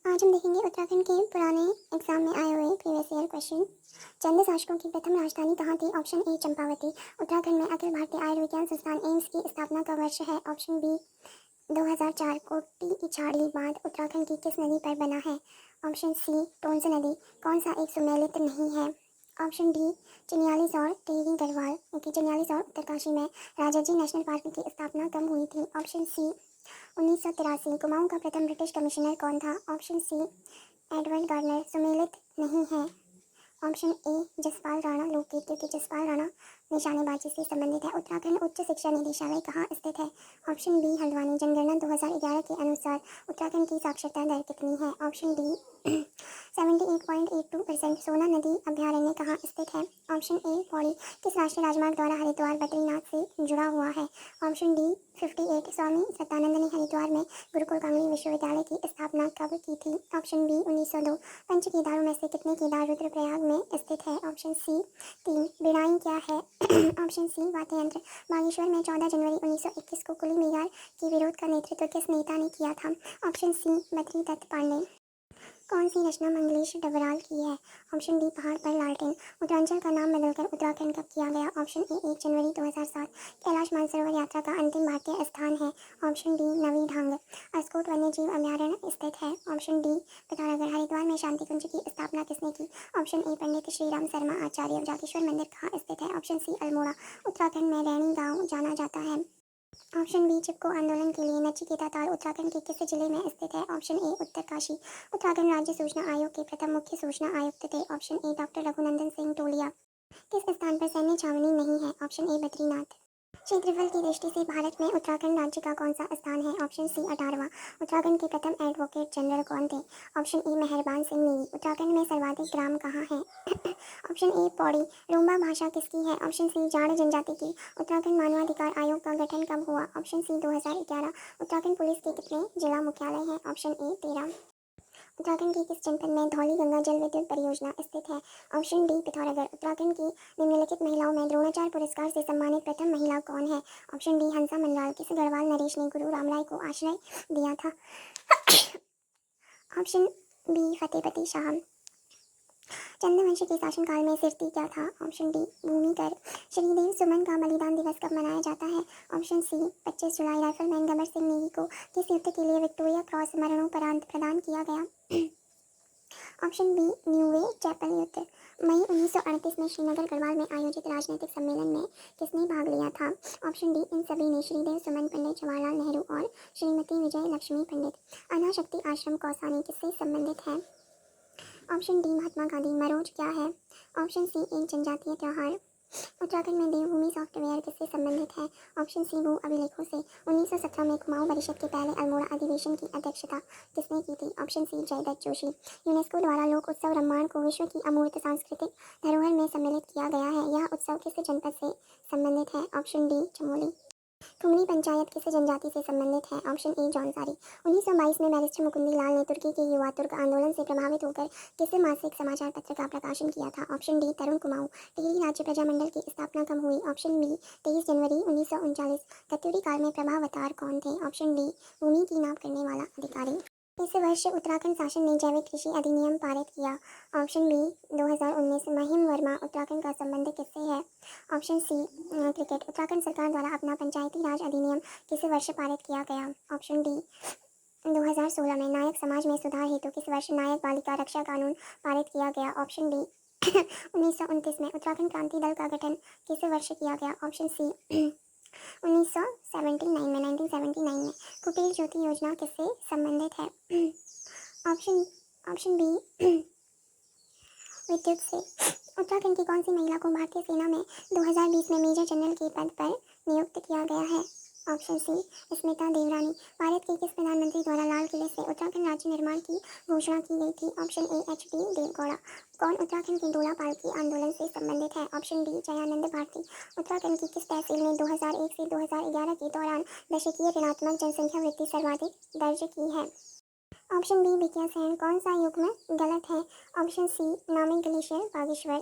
आज हम देखेंगे उत्तराखंड के पुराने एग्जाम में आए हुए प्रीवियस ईयर क्वेश्चन। चंद शासकों की प्रथम राजधानी कहाँ थी? ऑप्शन ए चंपावती। उत्तराखंड में अखिल भारतीय आयुर्विज्ञान संस्थान एम्स की स्थापना का वर्ष है? Option B 2004। कोटी इछाड़ी बांध उत्तराखंड की किस नदी पर बना है? ऑप्शन सी टोंस नदी। कौन सा एक सुमेलित नहीं है? ऑप्शन डी चिन्यालीसौर टिहरी गढ़वाल क्योंकि चिन्यालीसौर उत्तरकाशी में राजाजी नेशनल पार्क की स्थापना कब हुई थी? ऑप्शन सी 1983। कुमाऊं का प्रथम ब्रिटिश कमिश्नर कौन था? Option c Edward Gardner. सुमेलित नहीं है? Option a Jaspal Rana. लोकगीत क्योंकि जसपाल राणा निशानेबाजी से संबंधित है। उत्तराखंड उच्च शिक्षा निदेशालय कहाँ स्थित है? Option B Haldwani. जनगणना 2011 के अनुसार उत्तराखंड की साक्षरता दर कितनी है? Option D 78.82%। सोना नदी अभ्यारण्य कहाँ स्थित है? ऑप्शन ए पौड़ी। किस राष्ट्रीय राजमार्ग द्वारा हरिद्वार बद्रीनाथ से जुड़ा हुआ है? Option D 58। स्वामी सत्यानंद ने हरिद्वार में गुरुकुल कांगड़ी विश्वविद्यालय की स्थापना कब की थी? Option B 1902। पंच केदारों में से कितने केदार रुद्रप्रयाग में स्थित है? ऑप्शन सी 3। बिड़ाई क्या है? ऑप्शन सी वाद्य यंत्र। बागेश्वर में 14 जनवरी 1921 को कुली मेगार के विरोध का नेतृत्व किस नेता ने किया था? Option C Badridatt Pande. कौन सी रचना मंगलेश डबराल की है? ऑप्शन डी पहाड़ पर लालटेन। उत्तरांचल का नाम बदलकर उत्तराखंड कब किया गया? ऑप्शन ए 1 जनवरी 2007। कैलाश मानसरोवर यात्रा का अंतिम भारतीय स्थान है? ऑप्शन डी नवी ढांग। अस्कोट वन्यजीव अभ्यारण्य स्थित है? Option D Pithoragarh. हरिद्वार में शांति कुंज की स्थापना किसने की? ऑप्शन ए पंडित श्रीराम शर्मा आचार्य। जागेश्वर मंदिर कहाँ स्थित है? ऑप्शन सी अल्मोड़ा। उत्तराखंड में रैणी गाँव जाना जाता है? ऑप्शन बी चिपको आंदोलन के लिए। नचिकेता ताल उत्तराखंड के किस जिले में स्थित है? Option a Uttarkashi. उत्तराखंड राज्य सूचना आयोग के प्रथम मुख्य सूचना आयुक्त थे? Option a doctor Raghunandan Singh Tolia. किस स्थान पर सैन्य छावनी नहीं है? Option a Badrinath. क्षेत्रफल की दृष्टि से भारत में उत्तराखंड राज्य का कौन सा स्थान है? ऑप्शन सी 18वां। उत्तराखंड के प्रथम एडवोकेट जनरल कौन थे? ऑप्शन ए मेहरबान सिंह नेगी। उत्तराखंड में सर्वाधिक ग्राम कहाँ है? ऑप्शन ए पौड़ी। रूम्बा भाषा किसकी है? ऑप्शन सी जाड़ जनजाति की। उत्तराखंड मानवाधिकार आयोग का गठन कब हुआ? Option c 2011। उत्तराखंड पुलिस के कितने जिला मुख्यालय हैं? Option A 13। उत्तराखंड के किस जनपद में धौली गंगा जल विद्युत परियोजना स्थित है? Option D Pithoragarh. उत्तराखंड की निम्नलिखित महिलाओं में द्रोणाचार्य पुरस्कार से सम्मानित प्रथम महिला कौन है? ऑप्शन डी हंसा मनवाल। किस गढ़वाल नरेश ने गुरु रामराय को आश्रय दिया था? Option b Fatehpati Shah. चंद्रवंश के शासनकाल में सिरती क्या था? ऑप्शन डी भूमिकर। श्रीदेव सुमन का बलिदान दिवस कब मनाया जाता है? ऑप्शन सी 25 जुलाई। राइफलमैन गबर सिंह नेगी को किस युद्ध के लिए विक्टोरिया क्रॉस मरणोपरांत प्रदान किया गया? ऑप्शन बी न्यूवे चैपल युद्ध। मई 1938 में श्रीनगर गढ़वाल में आयोजित राजनीतिक सम्मेलन में किसने भाग लिया था? ऑप्शन डी इन सभी ने। श्रीदेव सुमन, पंडित जवाहरलाल नेहरू और श्रीमती विजय लक्ष्मी पंडित। अनाशक्ति आश्रम कौसानी किससे संबंधित है? Option D Mahatma Gandhi. Morose क्या है? ऑप्शन सी एक जनजातीय त्योहार। उत्तराखंड में देवभूमि सॉफ्टवेयर किससे संबंधित है? ऑप्शन सी भू अभिलेखों से। 1917 में कुमाऊं परिषद के पहले अल्मोड़ा अधिवेशन की अध्यक्षता किसने की थी? Option C Jaidatt Joshi. UNESCO द्वारा लोक उत्सव रम्माण को विश्व की अमूर्त सांस्कृतिक धरोहर में सम्मिलित किया गया है। यह उत्सव किस जनपद से संबंधित है? Option d Chamoli. कुमरी पंचायत किस जनजाति से संबंधित है? ऑप्शन ए जौनसारी। 1922 में बैरिस्टर मुकुंदी लाल ने तुर्की के युवा तुर्क आंदोलन से प्रभावित होकर किस मासिक समाचार पत्र का प्रकाशन किया था? ऑप्शन डी तरुण कुमाऊं। टिहरी राज्य प्रजामंडल की स्थापना कब हुई? ऑप्शन बी 23 जनवरी 1939। कत्यूरी काल में प्रभावतार कौन थे? ऑप्शन डी भूमि की नाप करने वाला अधिकारी। इस वर्ष उत्तराखंड शासन ने जैविक कृषि अधिनियम पारित किया? Option B 2019। महिम वर्मा। उत्तराखंड का संबंध किससे है? ऑप्शन सी क्रिकेट। उत्तराखंड सरकार द्वारा अपना पंचायती राज अधिनियम किस वर्ष पारित किया गया? ऑप्शन डी 2016 में। नायक समाज में सुधार हेतु किस वर्ष नायक बालिका रक्षा कानून पारित किया गया? ऑप्शन डी 1929 में। उत्तराखंड क्रांति दल का गठन किस वर्ष किया गया? ऑप्शन सी 1979 में। कुटीर ज्योति योजना किससे संबंधित है? ऑप्शन बी विद्युत से। उत्तराखंड की कौन सी महिला को भारतीय सेना में 2020 में मेजर जनरल के पद पर नियुक्त किया गया है? ऑप्शन सी स्मिता देवरानी। भारत के किस प्रधानमंत्री द्वारा लाल किले से उत्तराखंड राज्य निर्माण की घोषणा की गई थी? Option a H D Deve Gowda. कौन उत्तराखंड के डोला पालकी आंदोलन से संबंधित है? Option d Jayanand Bharti. उत्तराखंड की किस तहसील ने 2001 से 2011 के दौरान दशकीय ऋणात्मक जनसंख्या वृद्धि सर्वाधिक दर्ज की है? ऑप्शन बी भिकिया सैंड कौन सा युग्म गलत है? ऑप्शन सी नामी ग्लेशियर बागेश्वर।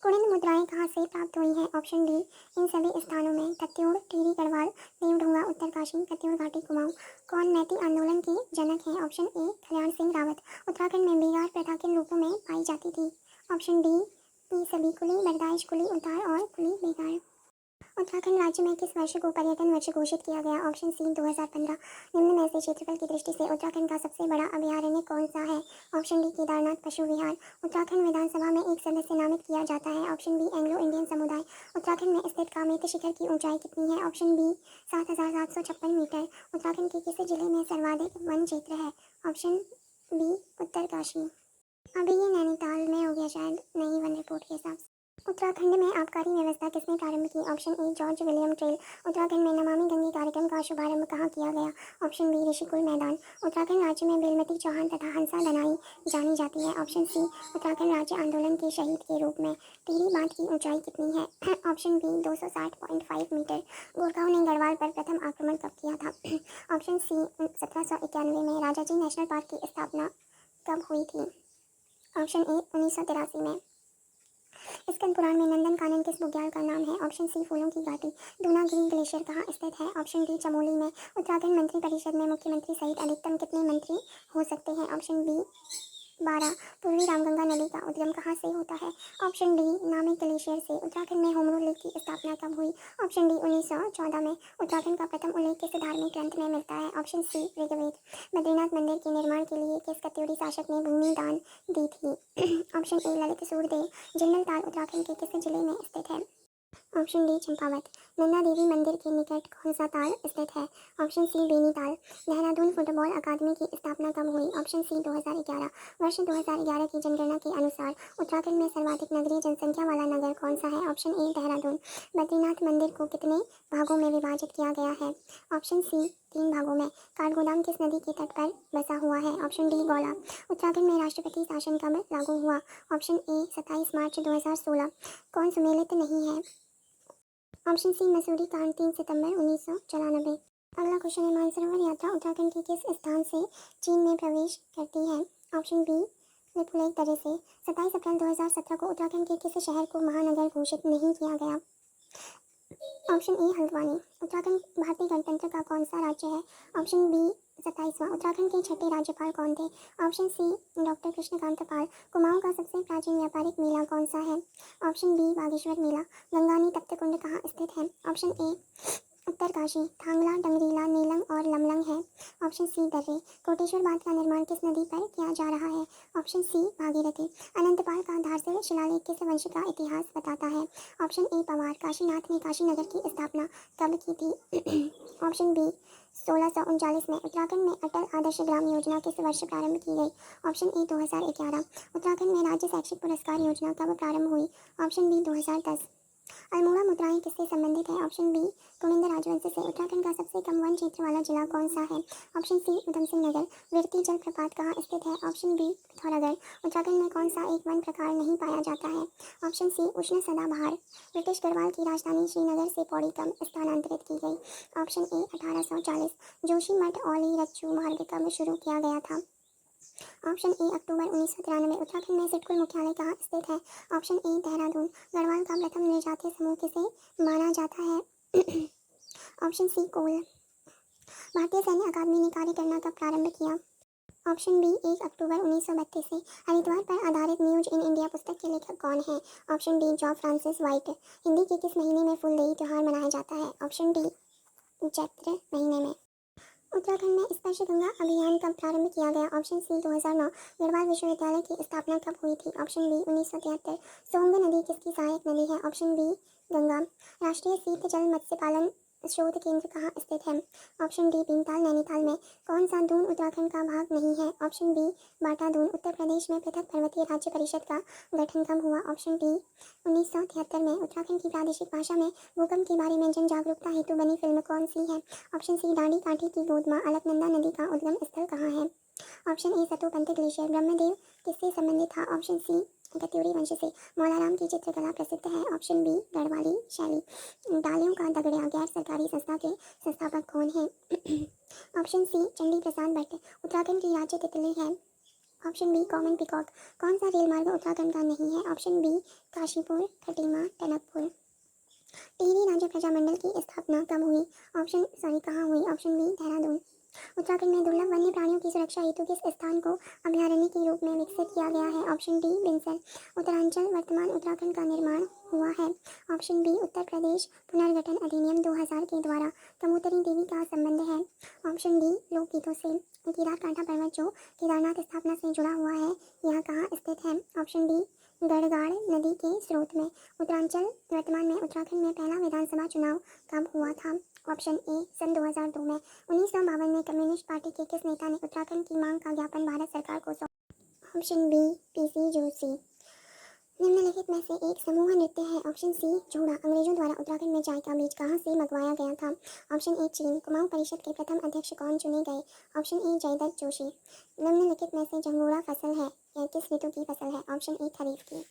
कुड़िन मुद्राएं कहाँ से प्राप्त हुई हैं? ऑप्शन डी इन सभी स्थानों में कत्यूर, टिहरी गढ़वाल, देवढुंगा उत्तरकाशी, कत्यूर घाटी कुमाऊं। कौन मैती आंदोलन के जनक हैं? Option A Kalyan Singh Rawat. उत्तराखंड में बिगाड़ प्रथा किन रूपों में पाई जाती थी? ऑप्शन डी ये सभी कुली, बर्दाइश कुली, उतार और कुली बेगार। उत्तराखंड राज्य में किस वर्ष को पर्यटन वर्ष घोषित किया गया? Option C 2015। निम्न में से क्षेत्रफल की दृष्टि से उत्तराखंड का सबसे बड़ा अभयारण्य कौन सा है? ऑप्शन डी केदारनाथ पशु विहार। उत्तराखंड विधानसभा में एक सदस्य नामित किया जाता है? ऑप्शन बी एंग्लो इंडियन समुदाय। उत्तराखंड में स्थित कामेत शिखर की ऊंचाई कितनी है? Option B 7,756 metre. उत्तराखंड के किस जिले में सर्वाधिक वन क्षेत्र है? Option B Uttarkashi. अभी ये नैनीताल में हो गया शायद नई वन रिपोर्ट के हिसाब से। उत्तराखंड में आबकारी व्यवस्था किसने प्रारंभ की? Option A George William trail. Uttarakhand में नमामि गंगे कार्यक्रम का शुभारंभ कहाँ किया गया? ऑप्शन बी ऋषिकुल मैदान। उत्तराखंड राज्य में बेलमती चौहान तथा हंसा दनाई जानी जाती है? ऑप्शन सी उत्तराखंड राज्य आंदोलन के शहीद के रूप में। टिहरी बांध की ऊंचाई कितनी है? Option B 260.5 metre. गोरखाओं ने गढ़वाल पर प्रथम आक्रमण कब किया था? ऑप्शन सी 1791 में। राजाजी नेशनल पार्क की स्थापना कब हुई थी? ऑप्शन ए 1983 में। स्कंद पुराण में नंदन कानन किस बुग्याल का नाम है? ऑप्शन सी फूलों की घाटी। दूनागिरी ग्लेशियर कहाँ स्थित है? ऑप्शन डी चमोली में। उत्तराखंड मंत्री परिषद में मुख्यमंत्री सहित अधिकतम कितने मंत्री हो सकते हैं? Option B 12। पूर्वी रामगंगा नदी का उद्गम कहाँ से होता है? ऑप्शन डी नामी ग्लेशियर से। उत्तराखंड में होमरूल लीग की स्थापना कब हुई? ऑप्शन डी 1914 में। उत्तराखंड का प्रथम उल्लेख किस धार्मिक ग्रंथ में मिलता है? ऑप्शन सी ऋग्वेद। बद्रीनाथ मंदिर के निर्माण के लिए किस कत्यूरी शासक ने भूमि दान दी थी? Option a Lalit Surdev. जिंदल ताल उत्तराखंड के किस जिले में स्थित है? Option d Champawat. नंदा देवी मंदिर के निकट कौन सा ताल स्थित है? Option c Benital. Dehradun football academy की स्थापना कब हुई? Option c 2011। वर्ष 2011 की जनगणना के अनुसार उत्तराखंड में सर्वाधिक नगरीय जनसंख्या वाला नगर कौन सा है? ऑप्शन ए देहरादून। बद्रीनाथ मंदिर को कितने भागों में विभाजित किया गया है? ऑप्शन सी 3 भागों में। काठगोदाम किस नदी के तट पर बसा हुआ है? Option D Gaula. उत्तराखंड में राष्ट्रपति शासन कब लागू हुआ? ऑप्शन ए 27 मार्च 2016। कौन सुमेलित नहीं है? ऑप्शन सी मसूरी कांड 3 सितंबर 1994। अगला क्वेश्चन है मानसरोवर यात्रा उत्तराखंड के किस स्थान से चीन में प्रवेश करती है? ऑप्शन बी लिपुलेख दर्रे से। 27 अप्रैल 2017 को उत्तराखंड के किस शहर को महानगर घोषित नहीं किया गया? Option A Haldwani. उत्तराखंड भारतीय गणतंत्र का कौन सा राज्य है? Option B 27वां। उत्तराखंड के छठे राज्यपाल कौन थे? Option c doctor Krishnakant Pal. Kumaon का सबसे प्राचीन व्यापारिक मेला कौन सा है? ऑप्शन बी बागेश्वर मेला। गंगानी तप्त कुंड कहाँ स्थित है? Option a Uttarkashi. थांगला, डंगरीला, नेलंग और लमलंग है? ऑप्शन सी दर्रे। कोटेश्वर बांध का निर्माण किस नदी पर किया जा रहा है? ऑप्शन सी भागीरथी। अनंतपाल का धारसिल शिलालेख किस वंश का इतिहास बताता है? ऑप्शन ए पवार। काशीनाथ ने काशीनगर की स्थापना कब की थी? ऑप्शन बी 1639 में। उत्तराखंड में अटल आदर्श ग्राम योजना किस वर्ष प्रारंभ की गई? Option A 2011। उत्तराखंड में राज्य शैक्षिक पुरस्कार योजना कब प्रारंभ हुई? Option B 2010। अल्मोड़ा मुद्राएं किससे संबंधित है? ऑप्शन बी कुनिंद राजवंश से। उत्तराखंड का सबसे कम वन क्षेत्र वाला जिला कौन सा है? ऑप्शन सी उधम सिंह नगर। विरती जलप्रपात कहाँ स्थित है? Option B Pithoragarh. उत्तराखंड में कौन सा एक वन प्रकार नहीं पाया जाता है? ऑप्शन सी उष्ण सदाबहार। ब्रिटिश गढ़वाल की राजधानी श्रीनगर से पौड़ी कब स्थानांतरित की गई? Option A 1840। जोशीमठ औली रच्चू मार्ग कब शुरू किया गया था? ऑप्शन ए अक्टूबर 1993। उत्तराखंड में सिडकुल मुख्यालय कहाँ स्थित है? ऑप्शन ए देहरादून। गढ़वाल का प्रथम निर्जातीय समूह किसे माना जाता है? ऑप्शन सी कोल। भारतीय सैन्य अकादमी ने कार्य करना कब प्रारंभ किया? ऑप्शन बी 1 अक्टूबर 1932 से। हरिद्वार पर आधारित न्यूज इन इंडिया पुस्तक के लेखक कौन है? Option D John Francis white. Hindi के किस महीने में फूलदेई त्योहार मनाया जाता है? ऑप्शन डी चैत्र महीने में। उत्तराखंड में स्पर्श गंगा अभियान कब प्रारंभ किया गया? ऑप्शन सी 2009। गढ़वाल विश्वविद्यालय की स्थापना कब हुई थी? Option B 1973। सोंग नदी किसकी सहायक नदी है? Option B Ganga. राष्ट्रीय शीत जल मत्स्य पालन शोध केंद्र कहाँ स्थित है? ऑप्शन डी भीमताल नैनीताल में। कौन सा दून उत्तराखंड का भाग नहीं है? ऑप्शन बी बाटा दून। उत्तर प्रदेश में पृथक पर्वतीय राज्य परिषद का गठन कब हुआ? ऑप्शन डी 1973 में। उत्तराखंड की प्रादेशिक भाषा में भूकंप के बारे में जन जागरूकता हेतु बनी फिल्म कौन सी है? ऑप्शन सी दांडी काठी की गोद माँ। अलकनंदा नदी का उद्गम स्थल कहाँ है? ऑप्शन ए सतोपंथ ग्लेशियर। ब्रह्मदेव किससे संबंधित था? ऑप्शन सी कत्यूरी वंश से मौलाराम की चित्रकला प्रसिद्ध है। ऑप्शन बी गढ़वाली शैली। डालियों का दगड़िया गैर सरकारी संस्था के संस्थापक कौन है? Option c Chandi Prasad Bhatt. उत्तराखंड की राज्य तितली है। Option b common peacock. कौन सा रेल मार्ग उत्तराखंड का नहीं है? Option b Kashipur Khatima Tanakpur. टिहरी राज्य प्रजामंडल की स्थापना कब हुई? कहाँ हुई? Option B Dehradun. उत्तराखंड में दुर्लभ वन्य प्राणियों की सुरक्षा हेतु किस स्थान को अभयारण्य के रूप में विकसित किया गया है? ऑप्शन डी बिनसर। उत्तरांचल वर्तमान उत्तराखंड का निर्माण हुआ है। ऑप्शन बी उत्तर प्रदेश पुनर्गठन अधिनियम 2000 के द्वारा कबूतरी देवी का संबंध है। ऑप्शन डी लोकगीतों से। केदारकांठा पर्वत जो केदारनाथ स्थापना से जुड़ा हुआ है, यह कहाँ स्थित है? ऑप्शन डी गढ़गाड़ नदी के स्रोत में। उत्तरांचल वर्तमान में उत्तराखंड में पहला विधानसभा चुनाव कब हुआ था? ऑप्शन ए सन 2002 में। 1952 में कम्युनिस्ट पार्टी के किस नेता ने उत्तराखंड की मांग का ज्ञापन भारत सरकार को सौंपा? Option B P C Joshi. निम्नलिखित में से एक समूह नृत्य है। ऑप्शन सी जूड़ा। अंग्रेजों द्वारा उत्तराखंड में चाय का बीज कहाँ से मंगवाया गया था? ऑप्शन ए चीन। कुमाऊं परिषद के प्रथम अध्यक्ष कौन चुने गए? Option A Jaidatt Joshi. निम्नलिखित में से झंगोरा फसल है, यह किस ऋतु की फसल है? ऑप्शन ए खरीफ की।